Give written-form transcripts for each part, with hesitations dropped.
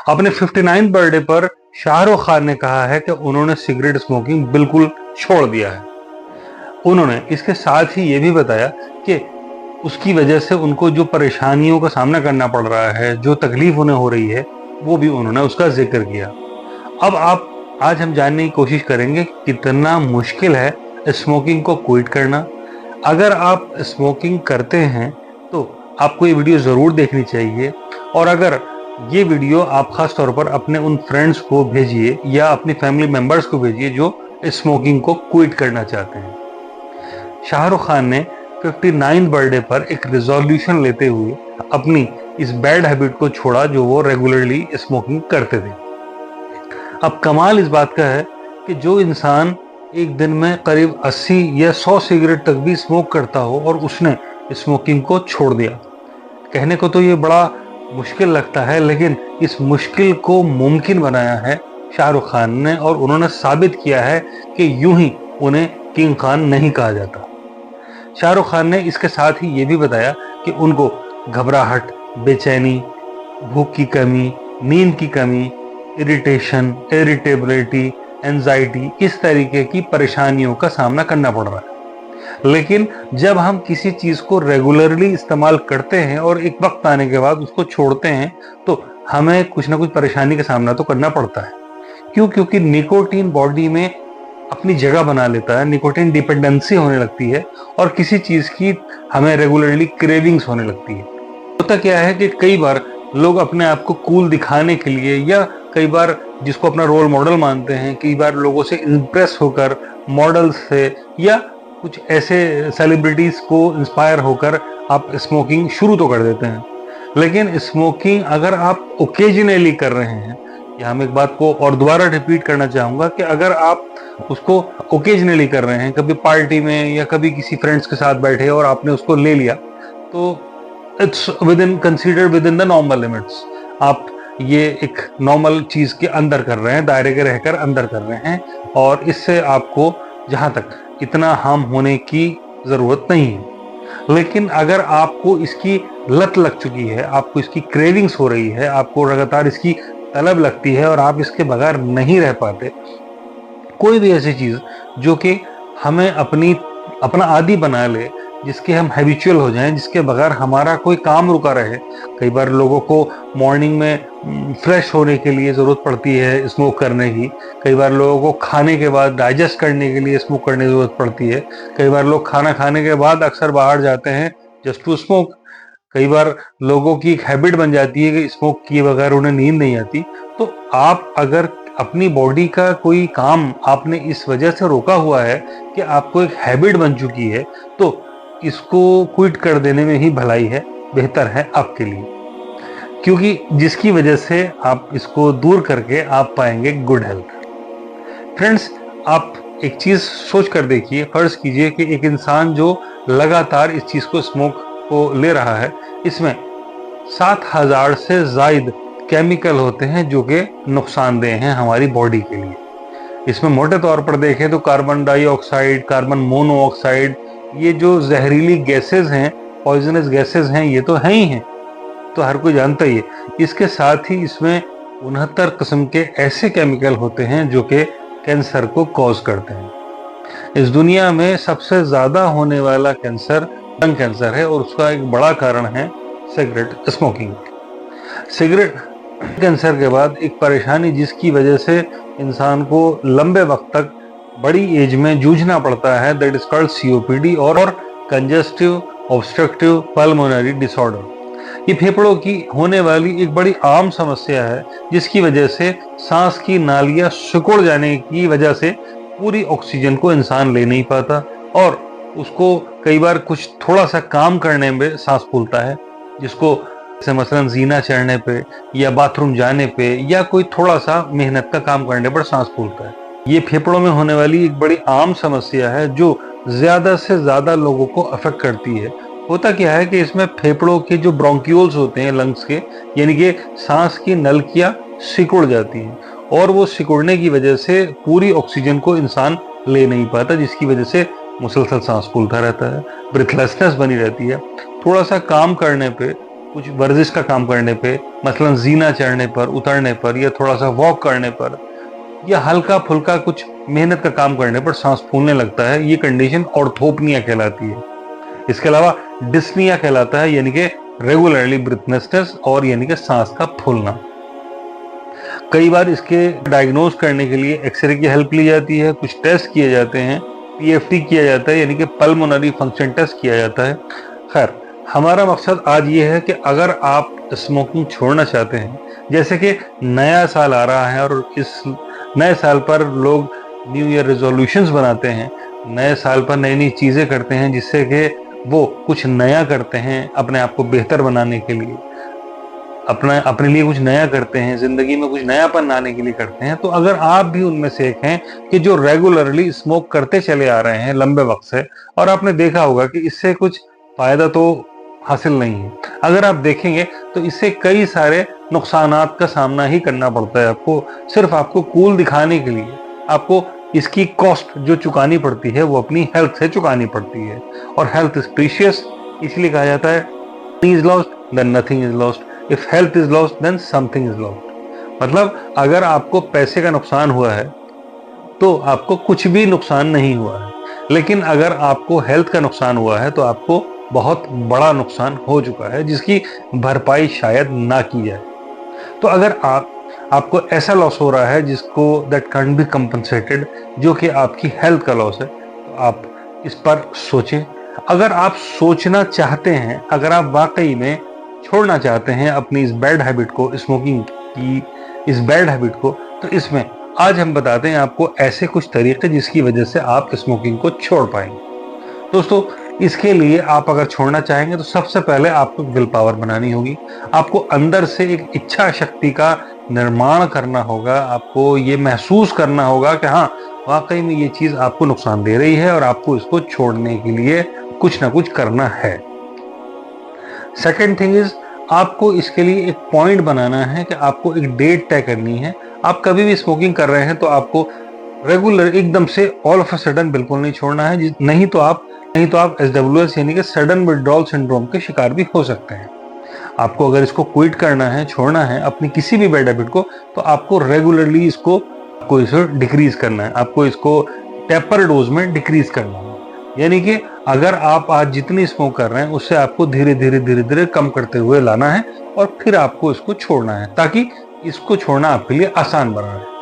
अपने 59th birthday पर शाहरुख खान ने कहा है कि उन्होंने सिगरेट स्मोकिंग बिल्कुल छोड़ दिया है। उन्होंने इसके साथ ही ये भी बताया कि उसकी वजह से उनको जो परेशानियों का सामना करना पड़ रहा है, जो तकलीफ उन्हें हो रही है, वो भी उन्होंने उसका जिक्र किया। अब आज हम जानने की कोशिश करेंगे कि कितना मुश्किल है स्मोकिंग को क्विट करना। अगर आप स्मोकिंग करते हैं तो आपको ये वीडियो ज़रूर देखनी चाहिए, और अगर ये वीडियो आप ख़ास तौर पर अपने उन फ्रेंड्स को भेजिए या अपनी फैमिली मेम्बर्स को भेजिए जो स्मोकिंग को क्विट करना चाहते हैं। शाहरुख खान ने 59th बर्थडे पर एक रिजोल्यूशन लेते हुए अपनी इस बैड हैबिट को छोड़ा जो वो रेगुलरली स्मोकिंग करते थे। अब कमाल इस बात का है कि जो इंसान एक दिन में करीब 80 या 100 सिगरेट तक भी स्मोक करता हो और उसने स्मोकिंग को छोड़ दिया। कहने को तो ये बड़ा मुश्किल लगता है, लेकिन इस मुश्किल को मुमकिन बनाया है शाहरुख खान ने, और उन्होंने साबित किया है कि यूं ही उन्हें किंग खान नहीं कहा जाता। शाहरुख खान ने इसके साथ ही ये भी बताया कि उनको घबराहट, बेचैनी, भूख की कमी, नींद की कमी, इरिटेशन, इरिटेबिलिटी, एंजाइटी, इस तरीके की परेशानियों का सामना करना पड़ रहा है। लेकिन जब हम किसी चीज को रेगुलरली इस्तेमाल करते हैं और एक वक्त आने के बाद उसको छोड़ते हैं तो हमें कुछ ना कुछ परेशानी का सामना तो करना पड़ता है। क्यों? क्योंकि निकोटीन बॉडी में अपनी जगह बना लेता है, निकोटीन डिपेंडेंसी होने लगती है और किसी चीज की हमें रेगुलरली क्रेविंग्स होने लगती है। होता क्या है कि कई बार लोग अपने आप को कूल दिखाने के लिए, या कई बार जिसको अपना रोल मॉडल मानते हैं, कई बार लोगों से इंप्रेस होकर, मॉडल्स से या कुछ ऐसे सेलिब्रिटीज को इंस्पायर होकर आप स्मोकिंग शुरू तो कर देते हैं। लेकिन स्मोकिंग अगर आप ओकेजनली कर रहे हैं, या हम एक बात को और दोबारा रिपीट करना चाहूंगा कि अगर आप उसको ओकेजनली कर रहे हैं, कभी पार्टी में या कभी किसी फ्रेंड्स के साथ बैठे और आपने उसको ले लिया, तो it's consider with in the normal limits. आप ये एक नॉर्मल चीज के अंदर कर रहे हैं, दायरे के रहकर अंदर कर रहे हैं, और इससे आपको जहां तक इतना हार्म होने की जरूरत नहीं है। लेकिन अगर आपको इसकी लत लग चुकी है, आपको इसकी क्रेविंग्स हो रही है, आपको लगातार इसकी तलब लगती है और आप इसके बगैर नहीं रह पाते, कोई भी ऐसी चीज जो कि हमें अपना आदी बना ले, जिसके हम हैबिचुअल हो जाएं, जिसके बगैर हमारा कोई काम रुका रहे। कई बार लोगों को मॉर्निंग में फ्रेश होने के लिए ज़रूरत पड़ती है स्मोक करने की, कई बार लोगों को खाने के बाद डाइजेस्ट करने के लिए स्मोक करने की ज़रूरत पड़ती है, कई बार लोग खाना खाने के बाद अक्सर बाहर जाते हैं जस्ट टू स्मोक, कई बार लोगों की एक हैबिट बन जाती है कि स्मोक किए बगैर उन्हें नींद नहीं आती। तो आप अगर अपनी बॉडी का कोई काम आपने इस वजह से रोका हुआ है कि आपको एक हैबिट बन चुकी है, तो इसको क्विट कर देने में ही भलाई है, बेहतर है आपके लिए, क्योंकि जिसकी वजह से आप इसको दूर करके आप पाएंगे गुड हेल्थ। फ्रेंड्स, आप एक चीज सोच कर देखिए, फर्ज कीजिए कि एक इंसान जो लगातार इस चीज को, स्मोक को ले रहा है, इसमें 7000 से ज्यादा केमिकल होते हैं जो कि नुकसानदेह हैं हमारी बॉडी के लिए। इसमें मोटे तौर पर देखें तो कार्बन डाइऑक्साइड, कार्बन मोनोऑक्साइड, ये जो जहरीली गैसेस हैं, पॉइजनस गैसेस हैं, ये तो हैं ही हैं, तो हर कोई जानता ही है। इसके साथ ही इसमें 69 किस्म के ऐसे केमिकल होते हैं जो कि कैंसर को कॉज करते हैं। इस दुनिया में सबसे ज्यादा होने वाला कैंसर लंग कैंसर है, और उसका एक बड़ा कारण है सिगरेट स्मोकिंग। सिगरेट कैंसर के बाद एक परेशानी जिसकी वजह से इंसान को लंबे वक्त तक बड़ी एज में जूझना पड़ता है, दैट इज कॉल्ड COPD और कंजेस्टिव ऑब्स्ट्रक्टिव पल्मोनरी डिसऑर्डर। ये फेफड़ों की होने वाली एक बड़ी आम समस्या है, जिसकी वजह से सांस की नालियां सिकुड़ जाने की वजह से पूरी ऑक्सीजन को इंसान ले नहीं पाता, और उसको कई बार कुछ थोड़ा सा काम करने में सांस फूलता है, जिसको जैसे मसलन जीना चढ़ने पे या बाथरूम जाने पे या कोई थोड़ा सा मेहनत का काम करने पर सांस फूलता है। ये फेफड़ों में होने वाली एक बड़ी आम समस्या है जो ज्यादा से ज्यादा लोगों को अफेक्ट करती है। होता क्या है कि इसमें फेफड़ों के जो ब्रोंक्यूल्स होते हैं लंग्स के, यानी कि सांस की नलकियां सिकुड़ जाती हैं, और वो सिकुड़ने की वजह से पूरी ऑक्सीजन को इंसान ले नहीं पाता, जिसकी वजह से मुसलसल सांस फूलता रहता है, ब्रीथलेसनेस बनी रहती है। थोड़ा सा काम करने पे कुछ वर्जिश का काम करने पे, मसलन जीना चढ़ने पर, उतरने पर, या थोड़ा सा वॉक करने पर, या हल्का फुल्का कुछ मेहनत का काम करने पर सांस फूलने लगता है, ये कंडीशन ऑर्थोपनिया कहलाती है। इसके अलावा डिस्निया कहलाता है, यानी कि रेगुलरली ब्रीथनेसनेस, और यानी कि सांस का फूलना। कई बार इसके डायग्नोज करने के लिए एक्सरे की हेल्प ली जाती है, कुछ टेस्ट किए जाते हैं, पीएफटी किया जाता है, यानी कि पल्मोनरी फंक्शन टेस्ट किया जाता है। खैर, हमारा मकसद आज ये है कि अगर आप स्मोकिंग छोड़ना चाहते हैं, जैसे कि नया साल आ रहा है और इस नए साल पर लोग न्यू ईयर रेजोल्यूशंस बनाते हैं, नए साल पर नई नई चीज़ें करते हैं जिससे कि वो कुछ नया करते हैं अपने आप को बेहतर बनाने के लिए, अपने लिए कुछ नया करते हैं, जिंदगी में कुछ नयापन लाने के लिए करते हैं। तो अगर आप भी उनमें से एक हैं कि जो रेगुलरली स्मोक करते चले आ रहे हैं लंबे वक्त से, और आपने देखा होगा कि इससे कुछ फायदा तो हासिल नहीं है, अगर आप देखेंगे तो इससे कई सारे नुकसानात का सामना ही करना पड़ता है आपको। सिर्फ आपको कूल दिखाने के लिए आपको इसकी कॉस्ट जो चुकानी पड़ती है वो अपनी हेल्थ से चुकानी पड़ती है, और हेल्थ इज प्रीशियस, इसलिए कहा जाता है is lost then nothing is lost, if health is lost then something is lost. मतलब अगर आपको पैसे का नुकसान हुआ है तो आपको कुछ भी नुकसान नहीं हुआ है, लेकिन अगर आपको हेल्थ का नुकसान हुआ है तो आपको बहुत बड़ा नुकसान हो चुका है जिसकी भरपाई शायद ना की जाए। तो अगर आपको ऐसा लॉस हो रहा है जिसको दैट कैन बी कंपनसेटेड, जो कि आपकी हेल्थ का लॉस है, तो आप इस पर सोचें। अगर आप सोचना चाहते हैं, अगर आप वाकई में छोड़ना चाहते हैं अपनी इस बैड हैबिट को, स्मोकिंग की इस बैड हैबिट को, तो इसमें आज हम बताते हैं आपको ऐसे कुछ तरीके जिसकी वजह से आप स्मोकिंग को छोड़ पाएंगे। दोस्तों, इसके लिए आप अगर छोड़ना चाहेंगे तो सबसे पहले आपको विल पावर बनानी होगी, आपको अंदर से एक इच्छा शक्ति का निर्माण करना होगा, आपको ये महसूस करना होगा कि हाँ, वाकई में ये चीज़ आपको नुकसान दे रही है और आपको इसको छोड़ने के लिए कुछ ना कुछ करना है। सेकेंड थिंग इज, आपको इसके लिए एक पॉइंट बनाना है कि आपको एक डेट तय करनी है। आप कभी भी स्मोकिंग कर रहे हैं तो आपको रेगुलर एकदम से ऑल ऑफ अ सडन बिल्कुल नहीं छोड़ना है, नहीं तो आप SWS यानी कि सडन विड्रॉल सिंड्रोम के शिकार भी हो सकते हैं। आपको अगर इसको क्विट करना है, छोड़ना है अपनी किसी भी बैड हैबिट को, तो आपको रेगुलरली इसे डिक्रीज करना है, आपको इसको टेपर डोज में डिक्रीज करना है। यानी कि अगर आप आज जितनी स्मोक कर रहे हैं उससे आपको धीरे धीरे कम करते हुए लाना है, और फिर आपको इसको छोड़ना है ताकि इसको छोड़ना आपके लिए आसान बना रहे।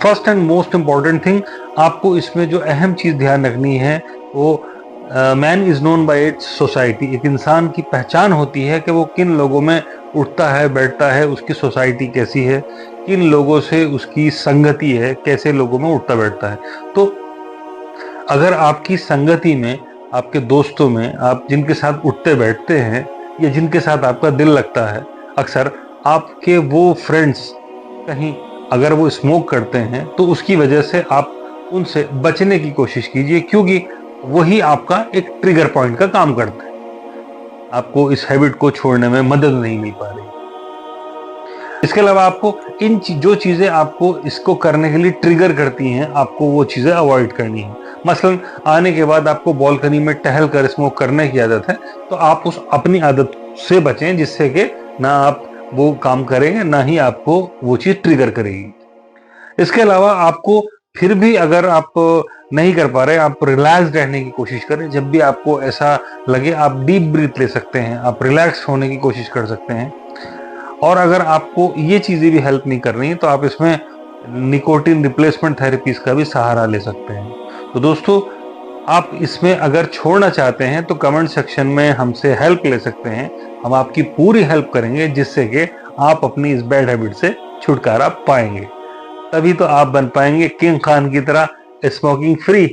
First and most important thing, आपको इसमें जो अहम चीज ध्यान रखनी है वो man is known by it's society. एक इंसान की पहचान होती है कि वो किन लोगों में उठता है, बैठता है, उसकी सोसाइटी कैसी है, किन लोगों से उसकी संगति है, कैसे लोगों में उठता बैठता है। तो अगर आपकी संगति में, आपके दोस्तों में, आप जिनके साथ उठते बैठते हैं या जिनके साथ आपका दिल लगता है, अक्सर आपके वो फ्रेंड्स कहीं अगर वो स्मोक करते हैं तो उसकी वजह से आप उनसे बचने की कोशिश कीजिए, क्योंकि वही आपका एक ट्रिगर पॉइंट का काम करता है, आपको इस हैबिट को छोड़ने में मदद नहीं मिल पा रही। इसके अलावा आपको जो चीजें आपको इसको करने के लिए ट्रिगर करती हैं, आपको वो चीजें अवॉइड करनी है। मसलन आने के बाद आपको बालकनी में टहल कर स्मोक करने की आदत है, तो आप उस अपनी आदत से बचें जिससे कि ना आप वो काम करेंगे ना ही आपको वो चीज ट्रिगर करेगी। इसके अलावा आपको फिर भी अगर आप नहीं कर पा रहे, आप रिलैक्स रहने की कोशिश करें। जब भी आपको ऐसा लगे आप डीप ब्रीथ ले सकते हैं, आप रिलैक्स होने की कोशिश कर सकते हैं। और अगर आपको ये चीजें भी हेल्प नहीं कर रही तो आप इसमें निकोटिन रिप्लेसमेंट थेरेपीज का भी सहारा ले सकते हैं। तो दोस्तों, आप इसमें अगर छोड़ना चाहते हैं तो कमेंट सेक्शन में हमसे हेल्प ले सकते हैं, हम आपकी पूरी हेल्प करेंगे जिससे कि आप अपनी इस बैड हैबिट से छुटकारा पाएंगे। तभी तो आप बन पाएंगे किंग खान की तरह स्मोकिंग फ्री।